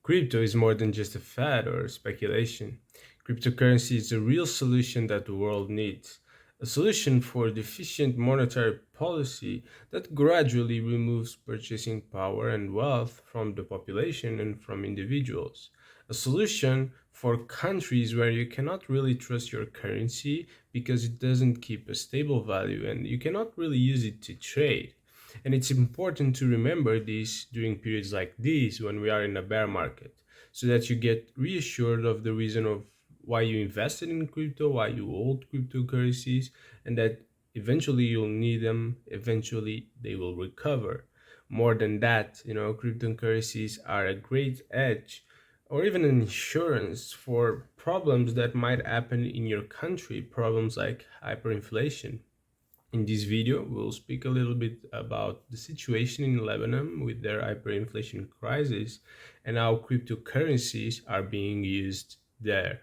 Crypto is more than just a fad or speculation. Cryptocurrency is a real solution that the world needs. A solution for the efficient monetary policy that gradually removes purchasing power and wealth from the population and from individuals. A solution for countries where you cannot really trust your currency because it doesn't keep a stable value and you cannot really use it to trade. And it's important to remember this during periods like these when we are in a bear market, so that you get reassured of the reason of why you invested in crypto, why you hold cryptocurrencies, and that eventually you'll need them, eventually they will recover. More than that, cryptocurrencies are a great edge or even an insurance for problems that might happen in your country, problems like hyperinflation. In this video, we'll speak a little bit about the situation in Lebanon with their hyperinflation crisis and how cryptocurrencies are being used there.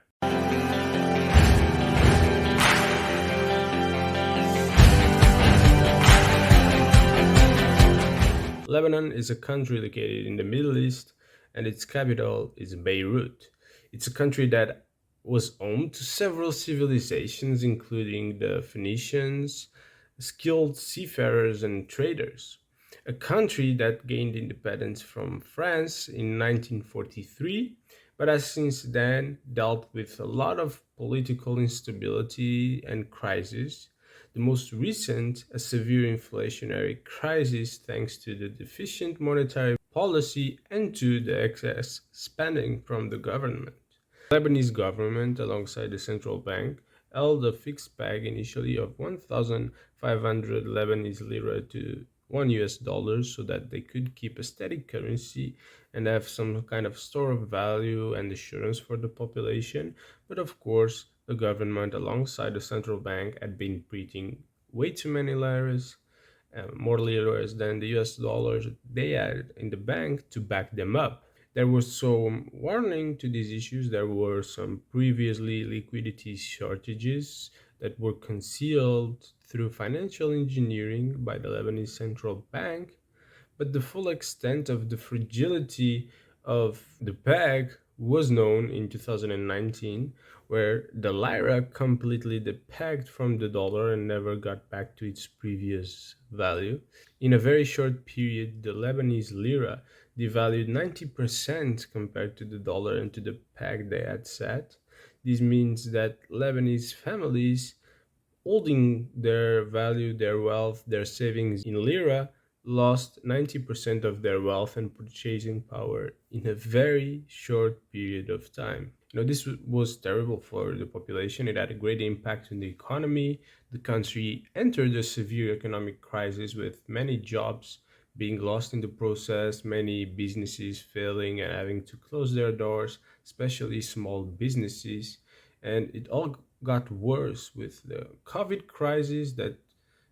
Lebanon is a country located in the Middle East, and its capital is Beirut. It's a country that was home to several civilizations, including the Phoenicians, skilled seafarers, and traders. A country that gained independence from France in 1943, but has since then dealt with a lot of political instability and crisis, the most recent, a severe inflationary crisis thanks to the deficient monetary policy and to the excess spending from the government. The Lebanese government, alongside the central bank, held a fixed peg initially of 1,500 Lebanese lira to $1 so that they could keep a steady currency and have some kind of store of value and assurance for the population. But of course, the government, alongside the central bank, had been printing way too many liras, more liras than the US dollars they had in the bank to back them up. There was some warning to these issues. There were some previously liquidity shortages that were concealed through financial engineering by the Lebanese central bank, but the full extent of the fragility of the peg was known in 2019, where the lira completely depegged from the dollar and never got back to its previous value. In a very short period, the Lebanese lira devalued 90% compared to the dollar and to the peg they had set. This means that Lebanese families holding their value, their wealth, their savings in lira lost 90% of their wealth and purchasing power in a very short period of time. This was terrible for the population. It had a great impact on the economy. The country entered a severe economic crisis with many jobs being lost in the process, many businesses failing and having to close their doors, especially small businesses. And it all got worse with the COVID crisis that,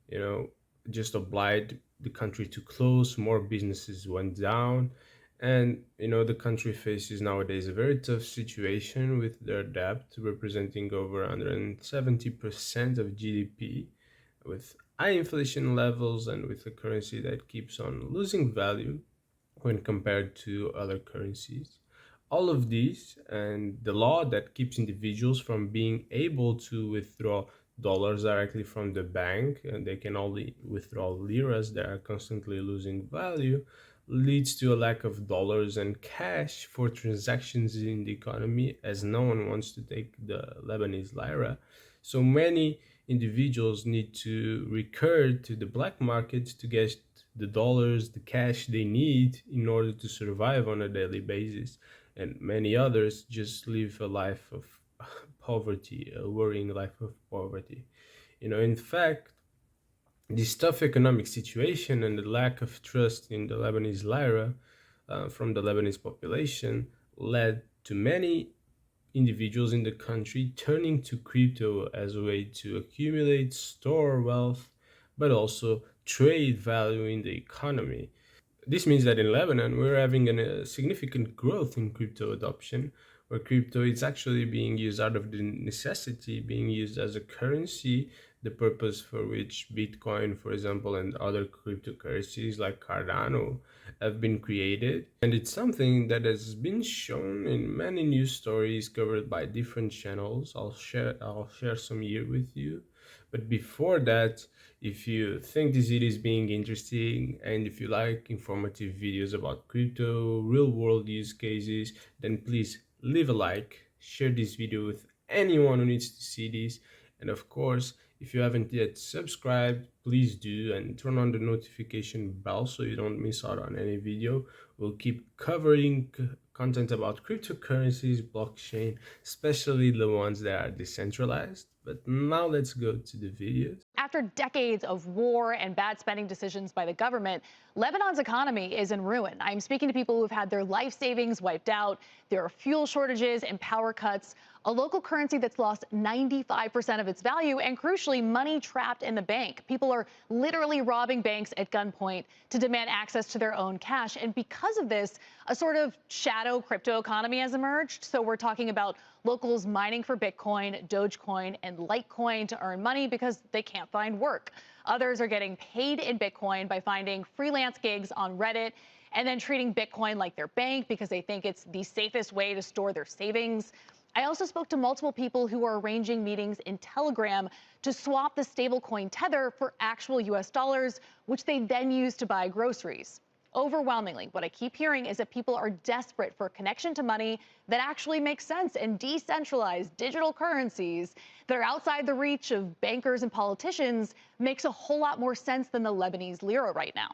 you know, just obliged the country to close, more businesses went down. And, the country faces nowadays a very tough situation with their debt representing over 170% of GDP, with high inflation levels and with a currency that keeps on losing value when compared to other currencies. All of these and the law that keeps individuals from being able to withdraw dollars directly from the bank, and they can only withdraw liras that are constantly losing value, leads to a lack of dollars and cash for transactions in the economy, as no one wants to take the Lebanese lira. So many individuals need to recur to the black market to get the dollars, the cash they need in order to survive on a daily basis. And many others just live a life of poverty, a worrying life of poverty. In fact, this tough economic situation and the lack of trust in the Lebanese lira from the Lebanese population led to many individuals in the country turning to crypto as a way to accumulate, store wealth, but also trade value in the economy. This means that in Lebanon, we're having a significant growth in crypto adoption, where crypto is actually being used out of the necessity, being used as a currency, the purpose for which Bitcoin, for example, and other cryptocurrencies like Cardano have been created. And it's something that has been shown in many news stories covered by different channels. I'll share some here with you. But before that, if you think this video is being interesting and if you like informative videos about crypto, real world use cases, then please leave a like, share this video with anyone who needs to see this, and of course, if you haven't yet subscribed, please do, and turn on the notification bell so you don't miss out on any video. We'll keep covering content about cryptocurrencies, blockchain, especially the ones that are decentralized. But now let's go to the videos. After decades of war and bad spending decisions by the government, Lebanon's economy is in ruin. I'm speaking to people who've had their life savings wiped out. There are fuel shortages and power cuts, a local currency that's lost 95% of its value, and crucially, money trapped in the bank. People are literally robbing banks at gunpoint to demand access to their own cash. And because of this, a sort of shadow crypto economy has emerged. So we're talking about locals mining for Bitcoin, Dogecoin, and Litecoin to earn money because they can't find work. Others are getting paid in Bitcoin by finding freelance gigs on Reddit and then treating Bitcoin like their bank because they think it's the safest way to store their savings. I also spoke to multiple people who are arranging meetings in Telegram to swap the stablecoin Tether for actual US dollars, which they then use to buy groceries. Overwhelmingly, what I keep hearing is that people are desperate for a connection to money that actually makes sense, and decentralized digital currencies that are outside the reach of bankers and politicians makes a whole lot more sense than the Lebanese lira right now.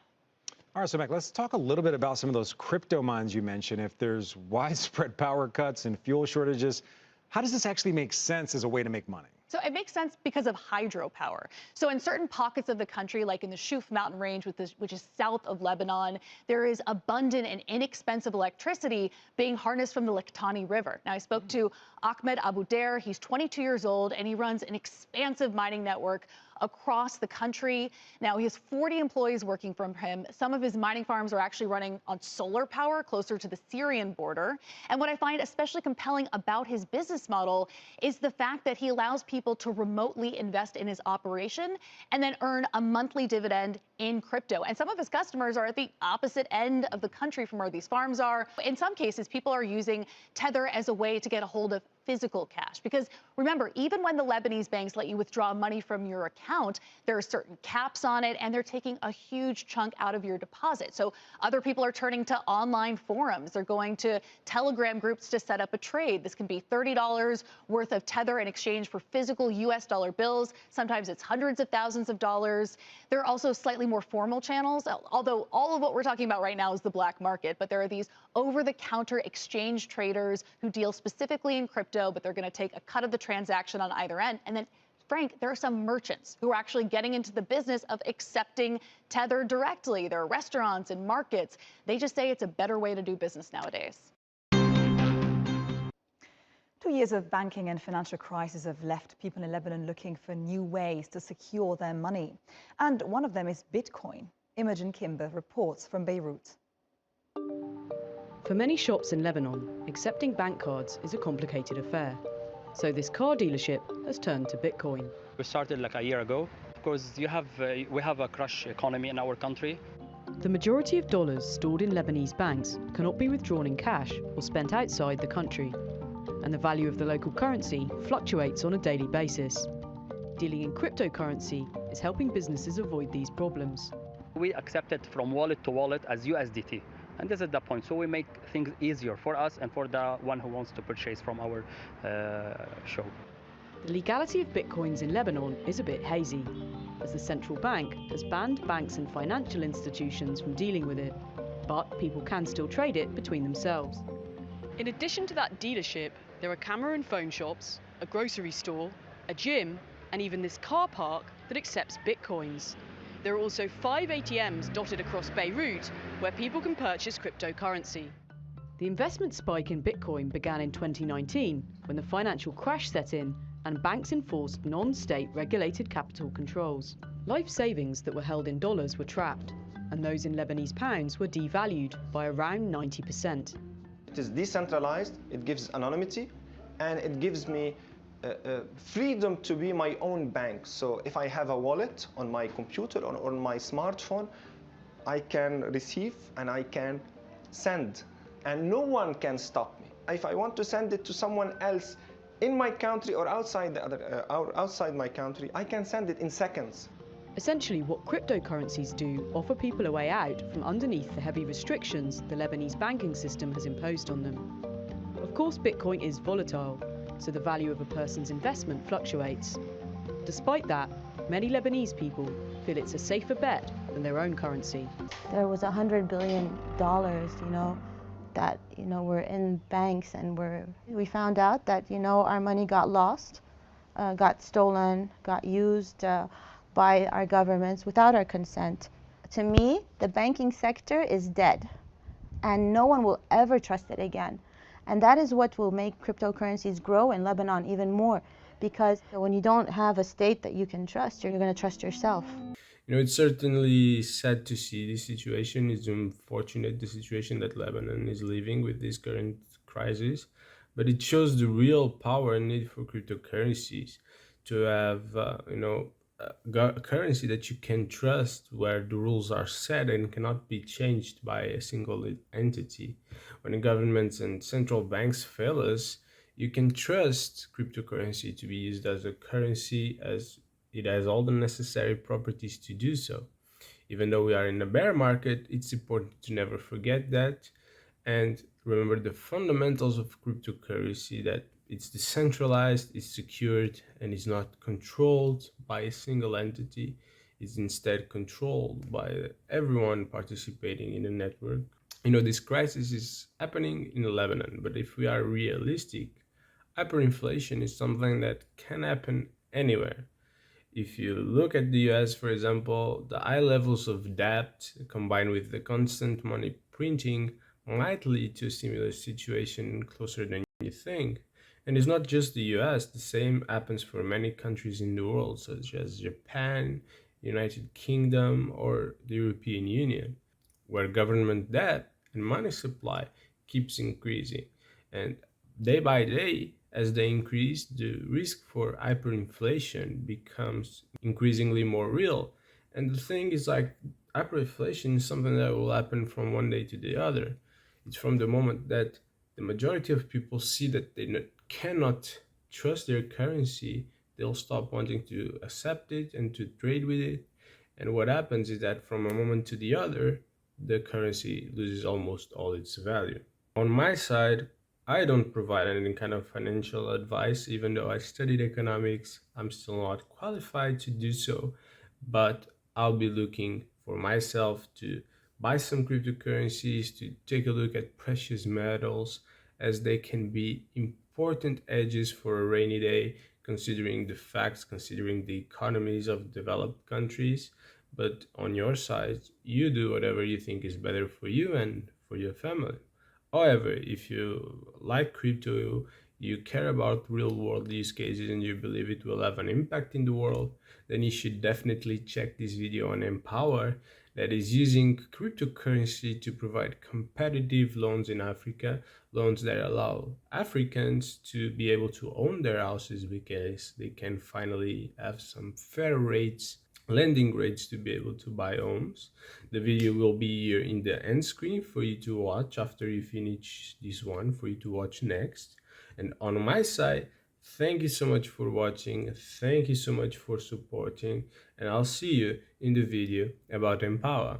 All right, so Mac, let's talk a little bit about some of those crypto mines you mentioned. If there's widespread power cuts and fuel shortages, how does this actually make sense as a way to make money? So it makes sense because of hydropower. So in certain pockets of the country, like in the Shuf mountain range, which is south of Lebanon, there is abundant and inexpensive electricity being harnessed from the Litani River. Now, I spoke to Ahmed Abu Dair. He's 22 years old, and he runs an expansive mining network across the country. Now, he has 40 employees working for him. Some of his mining farms are actually running on solar power closer to the Syrian border. And what I find especially compelling about his business model is the fact that he allows people to remotely invest in his operation and then earn a monthly dividend in crypto. And some of his customers are at the opposite end of the country from where these farms are. In some cases, people are using Tether as a way to get a hold of physical cash. Because remember, even when the Lebanese banks let you withdraw money from your account, there are certain caps on it, and they're taking a huge chunk out of your deposit. So other people are turning to online forums. They're going to Telegram groups to set up a trade. This can be $30 worth of Tether in exchange for physical US dollar bills. Sometimes it's hundreds of thousands of dollars. There are also slightly more formal channels, although all of what we're talking about right now is the black market. But there are these over-the-counter exchange traders who deal specifically in crypto, but they're going to take a cut of the transaction on either end. And then, Frank, there are some merchants who are actually getting into the business of accepting Tether directly. There are restaurants and markets. They just say it's a better way to do business nowadays. 2 years of banking and financial crisis have left people in Lebanon looking for new ways to secure their money. And one of them is Bitcoin. Imogen Kimber reports from Beirut. For many shops in Lebanon, accepting bank cards is a complicated affair. So this car dealership has turned to Bitcoin. We started like a year ago. Of course, we have a crash economy in our country. The majority of dollars stored in Lebanese banks cannot be withdrawn in cash or spent outside the country. And the value of the local currency fluctuates on a daily basis. Dealing in cryptocurrency is helping businesses avoid these problems. We accept it from wallet to wallet as USDT. And this is the point. So we make things easier for us and for the one who wants to purchase from our shop. The legality of bitcoins in Lebanon is a bit hazy, as the central bank has banned banks and financial institutions from dealing with it. But people can still trade it between themselves. In addition to that dealership, there are camera and phone shops, a grocery store, a gym, and even this car park that accepts bitcoins. There are also 5 ATMs dotted across Beirut where people can purchase cryptocurrency. The investment spike in Bitcoin began in 2019 when the financial crash set in and banks enforced non-state regulated capital controls. Life savings that were held in dollars were trapped, and those in Lebanese pounds were devalued by around 90%. it is decentralized, it gives anonymity, and it gives me freedom to be my own bank. So if I have a wallet on my computer or on my smartphone, I can receive and I can send, and no one can stop me. If I want to send it to someone else in my country or outside outside my country, I can send it in seconds. Essentially, what cryptocurrencies do offer people a way out from underneath the heavy restrictions the Lebanese banking system has imposed on them. Of course, Bitcoin is volatile, so the value of a person's investment fluctuates. Despite that, many Lebanese people feel it's a safer bet than their own currency. There was $100 billion, that, were in banks, and we found out that, our money got lost, got stolen, got used by our governments without our consent. To me, the banking sector is dead, and no one will ever trust it again. And that is what will make cryptocurrencies grow in Lebanon even more, because when you don't have a state that you can trust, you're going to trust yourself. It's certainly sad to see this situation. It's unfortunate, the situation that Lebanon is living with this current crisis, but it shows the real power and need for cryptocurrencies to have, a currency that you can trust, where the rules are set and cannot be changed by a single entity. When the governments and central banks fail us, you can trust cryptocurrency to be used as a currency, as it has all the necessary properties to do so. Even though we are in a bear market, it's important to never forget that and remember the fundamentals of cryptocurrency, that it's decentralized, it's secured, and is not controlled by a single entity. It's instead controlled by everyone participating in the network. This crisis is happening in Lebanon, but if we are realistic, hyperinflation is something that can happen anywhere. If you look at the US, for example, the high levels of debt combined with the constant money printing might lead to a similar situation closer than you think. And it's not just the US, the same happens for many countries in the world, such as Japan, United Kingdom, or the European Union, where government debt and money supply keeps increasing. And day by day, as they increase, the risk for hyperinflation becomes increasingly more real. And the thing is, like, hyperinflation is something that will happen from one day to the other. It's from the moment that the majority of people see that they cannot trust their currency, they'll stop wanting to accept it and to trade with it. And what happens is that from a moment to the other, the currency loses almost all its value. On my side, I don't provide any kind of financial advice. Even though I studied economics, I'm still not qualified to do so, but I'll be looking for myself to buy some cryptocurrencies, to take a look at precious metals, as they can be important hedges for a rainy day, considering the facts, considering the economies of developed countries. But on your side, you do whatever you think is better for you and for your family. However, if you like crypto, you care about real world use cases, and you believe it will have an impact in the world, then you should definitely check this video on Empower, that is using cryptocurrency to provide competitive loans in Africa, loans that allow Africans to be able to own their houses because they can finally have some fair rates, lending rates, to be able to buy homes. The video will be here in the end screen for you to watch after you finish this one, for you to watch next. And on my side, thank you so much for watching, thank you so much for supporting, and I'll see you in the video about Empower.